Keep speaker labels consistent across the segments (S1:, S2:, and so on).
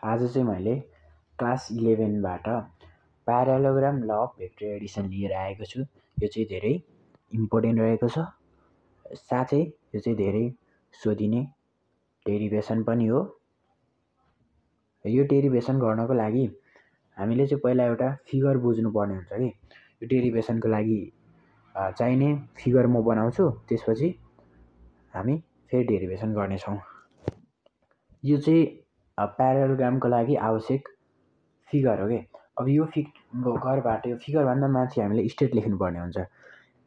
S1: आज चाहिँ मैले class 11बाट प्यारालोग्राम law of vector Edison लिएर आएको छु। यो चाहिँ धेरै इम्पोर्टेन्ट रहेको छ, साथै यो चाहिँ धेरै सोधिने डेरिभेसन पनि हो। यो डेरिभेसन गर्नको लागि हामीले चाहिँ पहिला एउटा फिगर बुझ्नुपर्ने हुन्छ कि यो डेरिभेसनको लागि चाहिने फिगर म बनाउँछु, त्यसपछि हामी फेरि डेरिभेसन गर्नेछौँ। यो चाहिँ प्यारालोग्रामको लागि आवश्यक फिगर हो कि। अब यो फिगरबाट यो फिगरभन्दा माथि हामीले स्टेट लेख्नुपर्ने हुन्छ।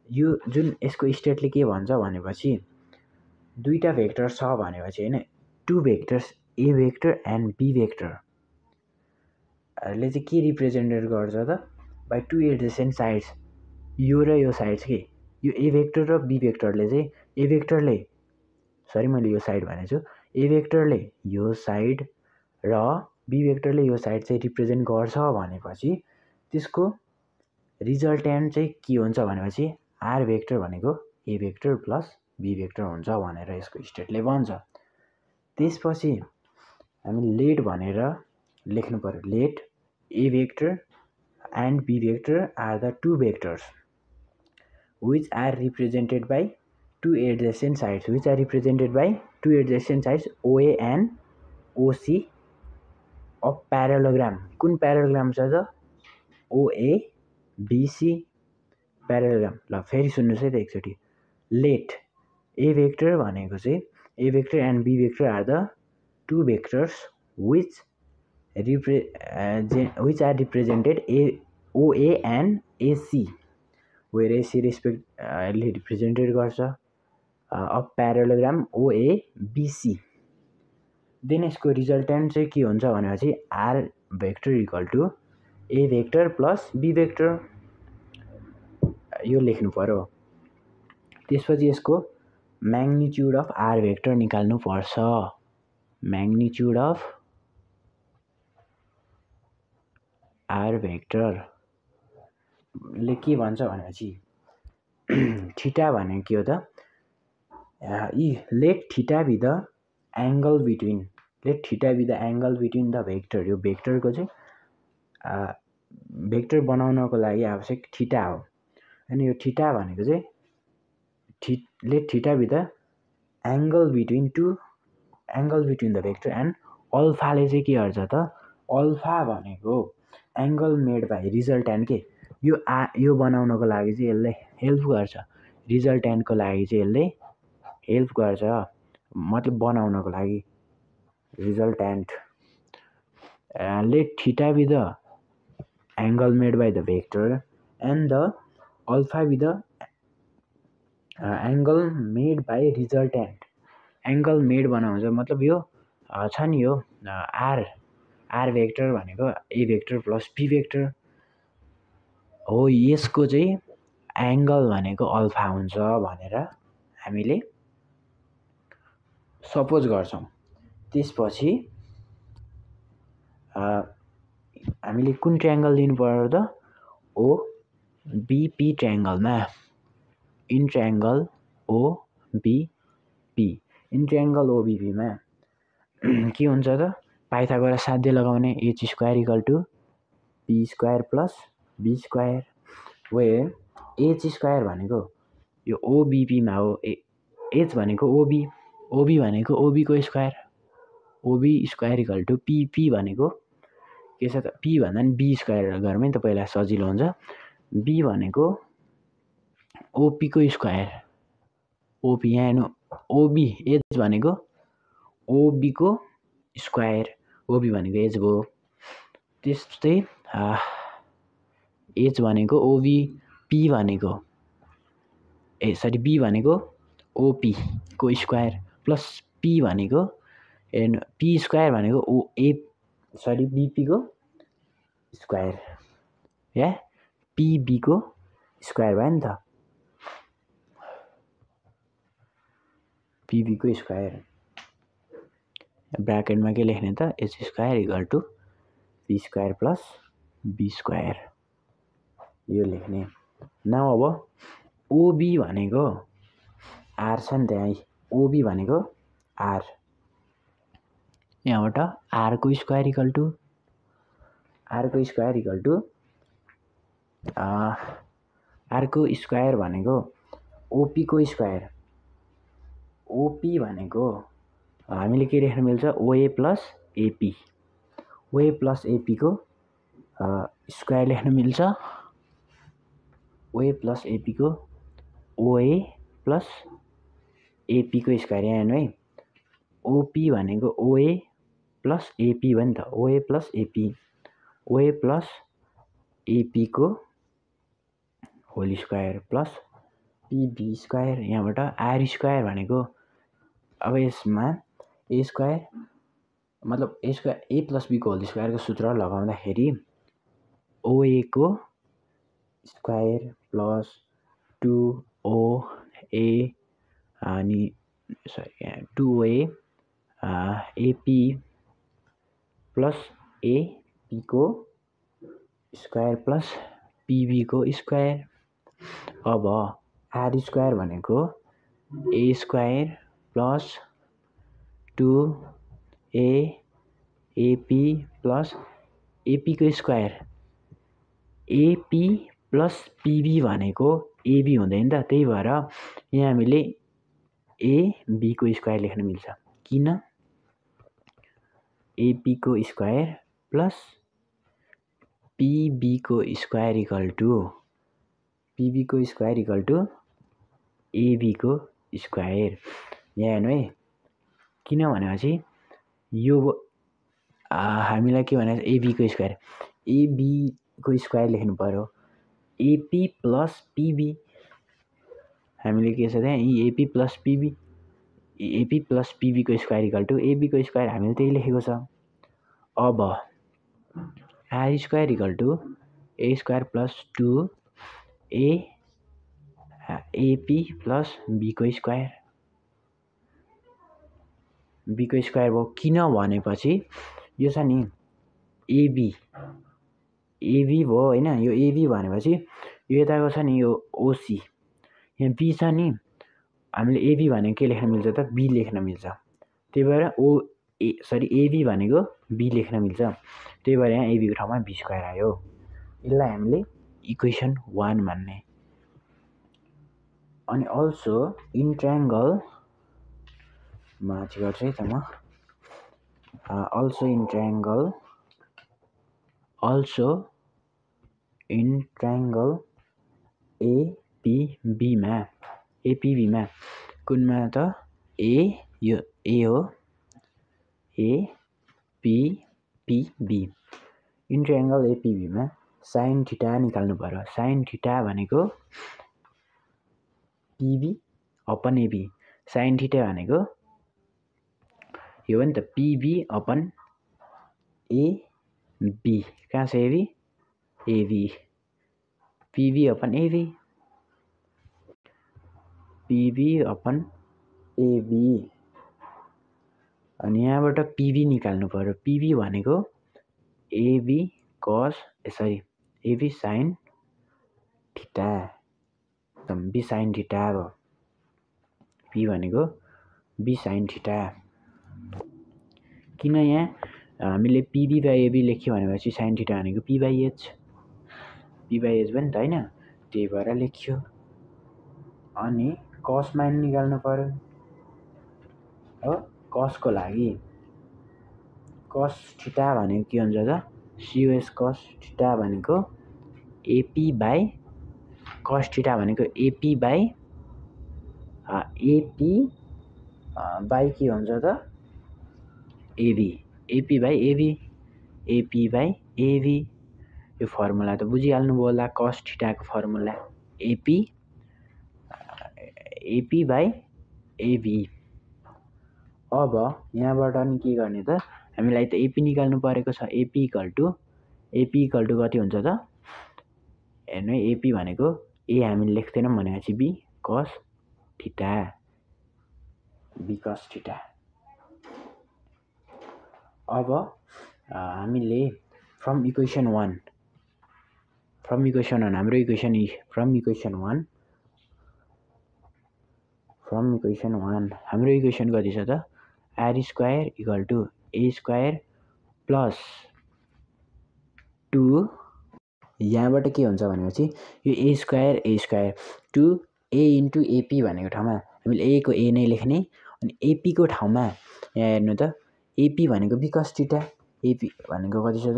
S1: यो जुन यसको स्टेटले के भन्छ भनेपछि दुईटा भेक्टर छ भनेपछि हैन, two vectors A vector and B vector ले चाहिँ के रिप्रेजेन्टेड गर्छ त बाइ टु एडजेसेन्ट साइड्स। यो र यो साइड्स के यो ए भेक्टर र बी भेक्टरले चाहिँ ए भेक्टरले मैले यो साइड भनेछु, ए भेक्टरले यो साइड र बी भेक्टरले यो साइड चाहिँ रिप्रेजेन्ट गर्छ भनेपछि त्यसको रिजल्टेन्ट चाहिँ के हुन्छ भनेपछि आर भेक्टर भनेको A vector plus B vector हुन्छ भनेर यसको स्टेटले भन्छ। त्यसपछि हामी लेट भनेर लेख्नु पर्यो। Let A vector and B vector are the two vectors which are represented by two adjacent sides OA and OC of parallelogram। कुन प्यारालोग्राम छ त OA BC प्यारालोग्राम। ल फेरि सुन्नुहोस् है त एकचोटि। लेट ए भेक्टर भनेको चाहिँ A vector and B vector are the two vectors which are represented OA and AC where AC represented गर्छ अफ प्यारालोग्राम OABC। देन यसको रिजल्टेन्ट चाहिँ के हुन्छ भनेपछि R vector equal to A vector plus B vector, यो लेख्नु पर्यो। त्यसपछि यसको म्याग्निट्युड अफ आर भेक्टर निकाल्नु पर्छ। म्याग्निट्युड अफ आर भेक्टर ले के भन्छ भनेपछि थीटा भनेको के हो त let theta be the angle between the vector. यो भेक्टरको चाहिँ भेक्टर बनाउनको लागि आवश्यक थीटा हो। अनि यो थीटा भनेको चाहिँ let theta be the angle between the vector and अल्फाले चाहिँ के गर्छ त अल्फा भनेको एंगल मेड बाई रिजल्टेन्ट के यो बनाउनको लागि चाहिँ यसले हेल्प गर्छ। रिजल्टेन्टको लागि चाहिँ यसले हेल्प गर्छ, मतलब बनाउनको लागि resultant. Let theta be the angle made by the vector and the alpha be the angle made by resultant. Angle made बनाउँछ मतलब यो छ नि, यो आर भेक्टर भनेको A vector plus B vector हो, यसको चाहिँ एंगल भनेको अल्फा हुन्छ भनेर हामीले सपोज गर्छौँ। त्यसपछि हामीले कुन ट्रायंगल लिनु पर्यो त OBP ट्रायंगलमा। इन ट्रायंगल OBP मा के हुन्छ त पाइथागोरस साध्य लगाउने h square equal to p square plus b square, where h square भनेको यो OBP मा हो, h भनेको OB भनेको OB को square, OB square equal to p भनेको के छ त p भन्दा नि b स्क्वायर गरौँ त पहिला सजिलो हुन्छ। b भनेको OP को स्क्वायर, OP यहाँ हेर्नु OB h भनेको OB को स्क्वायर, OB भनेको h भयो। त्यस्तै h भनेको OB, p भनेको b भनेको OP को स्क्वायर प्लस p भनेको हेर्नु p स्क्वायर भनेको BP को स्क्वायर या PB को स्क्वायर भयो नि त, PB को स्क्वायर। ब्राकेटमा के लेख्ने त h square equal to p square plus b square, यो लेख्ने। नाउ अब OB भनेको आर छ नि त, यहाँ OB भनेको आर, यहाँबाट आरको स्क्वायर इक्वल टु आरको स्क्वायर भनेको ओपीको स्क्वायर। ओपी भनेको हामीले के लेख्न मिल्छ ओए प्लस एपी। ओए प्लस एपीको स्क्वायर लेख्न मिल्छ। ओए प्लस एपीको ओए प्लस एपीको स्क्वायर यहाँ हेर्नु है। ओपी भनेको ओए प्लस एपी हो नि त। OA plus AP OA plus एपीको whole square plus PB square. यहाँबाट आर स्क्वायर भनेको अब यसमा ए स्क्वायर मतलब ए स्क्वायर ए प्लस बीको होल स्क्वायरको सूत्र लगाउँदाखेरि ओएको स्क्वायर प्लस 2OA अनि सरी 2OA एपी प्लस एपीको स्क्वायर प्लस पीबीको स्क्वायर। अब आर स्क्वायर भनेको a square plus 2A AP plus एपीको स्क्वायर। एपी प्लस पीबी भनेको एबी हुँदैन त, त्यही भएर यहाँ हामीले एबीको स्क्वायर लेख्न मिल्छ। किन एपीको स्क्वायर प्लस पीबीको स्क्वायर इक्वल टु एबीको स्क्वायर। यहाँ हेर्नु है, किन भनेपछि यो हामीलाई के भने एबीको स्क्वायर एबीको स्क्वायर लेख्नु पर्यो। एपी प्लस पीबी हामीले के छ त्यहाँ एपी प्लस पीबीको स्क्वायर इक्वल टु एबीको स्क्वायर हामीले त्यही लेखेको छ। अब R square equal to A square plus 2A AP plus बीको स्क्वायर भयो। किन भनेपछि यो छ नि एबी भयो होइन। यो एबी भनेपछि यो यताको छ नि यो ओसी, यहाँ बी छ नि, हामीले एबी भनेको के लेख्न मिल्छ त बी लेख्न मिल्छ। त्यही भएर एबी भनेको बी लेख्न मिल्छ। त्यही भएर यहाँ एबीको ठाउँमा बी स्क्वायर आयो। यसलाई हामीले इक्वेसन 1 मान्ने। अनि अल्सो इन ट्रायङ्गल गर्छु है त म। अल्सो इन ट्रायङ्गल एपीबीमा कुनमा त यो ए हो एपीबी। इन ट्रायङ्गल एपीबीमा साइन थीटा निकाल्नु पर्यो। साइन थीटा भनेको PB upon AB. Sine theta भनेको यो हो नि त पीबी अपन एबी। कहाँ छ एबी पीबी अपन एबी अनि यहाँबाट पीबी निकाल्नु पर्यो। पीबी भनेको AB sine theta B sine theta अब पी भनेको बी साइन थीटा। किन यहाँ हामीले पीबी बाई एबी लेख्यो भनेपछि साइन थीटा भनेको पी बाई एच भयो नि त होइन, त्यही भएर लेख्यो। अनि कस मान निकाल्नु पर्यो हो। कसको लागि कस थीटा भनेको के हुन्छ त सिओएस कस थीटा भनेको एपी बाई कस थीटा भनेको एपी बाई के हुन्छ त एबी। एपी बाई एबी यो फर्मुला त बुझिहाल्नु होला। कस थीटाको फर्मुला एपी बाई एबी। अब यहाँबाट नि के गर्ने त हामीलाई त एपी निकाल्नु परेको छ। एपी इक्वल टु कति हुन्छ त हेर्नु है। एपी भनेको ए हामीले लेख्दैनौँ भनेपछि बी कस थीटा। अब हामीले फ्रम इक्वेसन 1 हाम्रो इक्वेसन कति छ त R square equal to A square plus 2 यहाँबाट के हुन्छ भनेपछि यो A square 2 A into AP भनेको ठाउँमा हामीले ए को ए नै लेख्ने अनि एपी को ठाउँमा यहाँ हेर्नु त एपी भनेको बिकस थीटा एपी भनेको कति छ त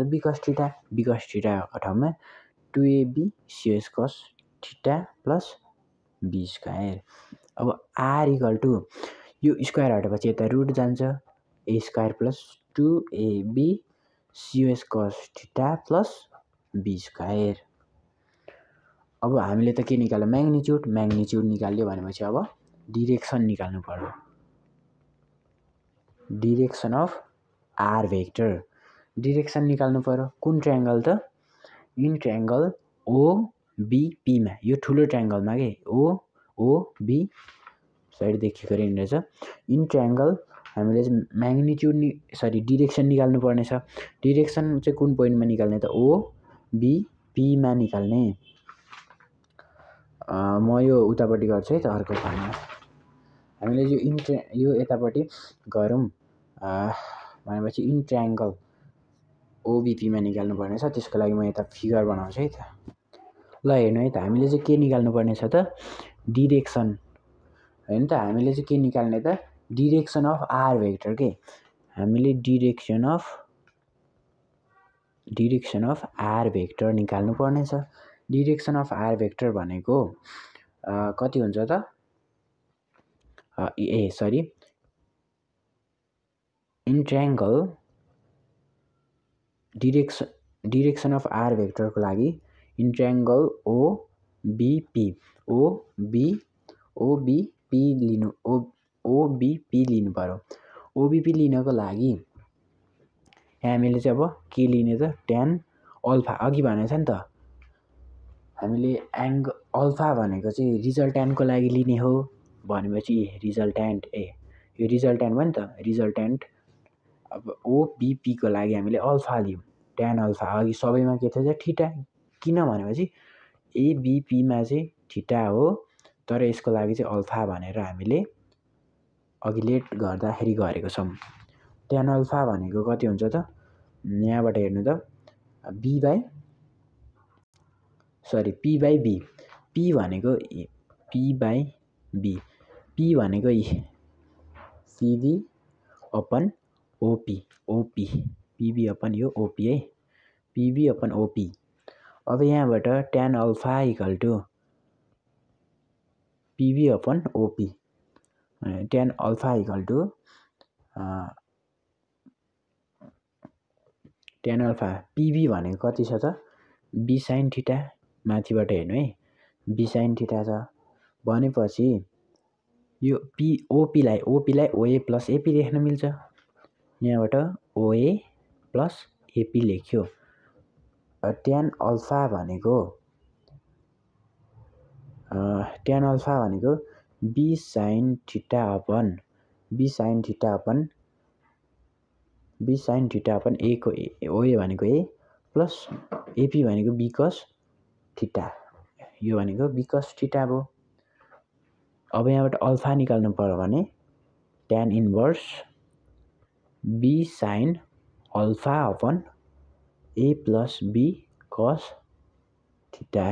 S1: बिकस थीटाको ठाउँमा 2ab cos cos theta plus b square. अब आर इक्वल टु यो स्क्वायर हटेपछि यता रुट जान्छ a square plus 2ab cos cos theta plus b square. अब हामीले त के निकाल्यो म्याग्निट्युड निकाल्यो भनेपछि अब डिरेक्सन निकाल्नु पर्यो direction of R vector direction निकाल्नु पर्यो कुन ट्रायंगल त इन ट्रायंगल ओबिपी मा यो ठुलो ट्रायंगलमा के ओबी साइड देखिएको रहेछ इन ट्रायंगल हामीले चाहिँ म्याग्निट्युड डिरेक्सन निकाल्नु पर्ने छ डिरेक्सन चाहिँ कुन पोइन्टमा निकाल्ने त ओबिपी मा निकाल्ने म यो उतापट्टि गर्छु है त अर्को पार्टमा हामीले यो यतापट्टि गरौँ भनेपछि इन ट्रायंगल ओबिपी मा निकाल्नु पर्ने छ त्यसको लागि म यता फिगर बनाउँछु है त ल हेर्नु है त हामीले चाहिँ के निकाल्नु पर्ने छ त डिरेक्सन हैन त हामीले चाहिँ के निकाल्ने त डिरेक्सन अफ आर भेक्टर के हामीले डिरेक्सन अफ आर भेक्टर निकाल्नु पर्ने छ डिरेक्सन अफ आर भेक्टर भनेको कति हुन्छ त in triangle direction of R vector को लागि इन ट्रायंगल ओबीपी लिनु पर्यो ओबीपी लिनको लागि हामीले चाहिँ अब के लिने त tan अल्फा अघि भनेको छ नि त हामीले अल्फा भनेको चाहिँ रिजल्टेन्ट को लागि लिने हो भनेपछि रिजल्टेन्ट यो रिजल्टेन्ट भयो नि त रिजल्टेन्ट अब ओबीपी को लागि हामीले अल्फा लियौं tan अल्फा अघि सबैमा के थियो थीटा किन भनेपछि एबीपी मा चाहिँ थीटा हो तर यसको लागि चाहिँ अल्फा भनेर हामीले अघि लेट गर्दाखेरि गरेको छौं tan अल्फा भनेको कति हुन्छ त यहाँबाट हेर्नु त p by b p भनेको cv upon op pv upon यो op है pv अपन op अब यहाँबाट tan alpha equal to pv upon op tan alpha equal to tan alpha pv भनेको कति छ त b sin थीटा माथिबाट हेर्नु है b sin थीटा छ भनेपछि यो op लाई oa प्लस ap लेख्न मिल्छ यहाँबाट oa प्लस ap लेख्यो tan अल्फा भनेको b sin theta upon a को oa भनेको a प्लस ap भनेको b cos थीटा यो भनेको b cos थीटा भयो अब यहाँबाट अल्फा निकाल्नु पर्यो भने tan inverse b sin alpha upon a plus b cos theta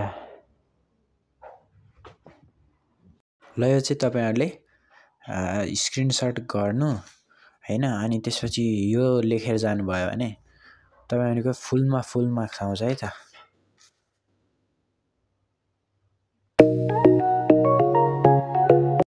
S1: ल यो चाहिँ तपाईहरुले स्क्रिनशट गर्नु हैन अनि त्यसपछि यो लेखेर जानुभयो भने तपाईहरुको फुल मार्क्स आउँछ है त।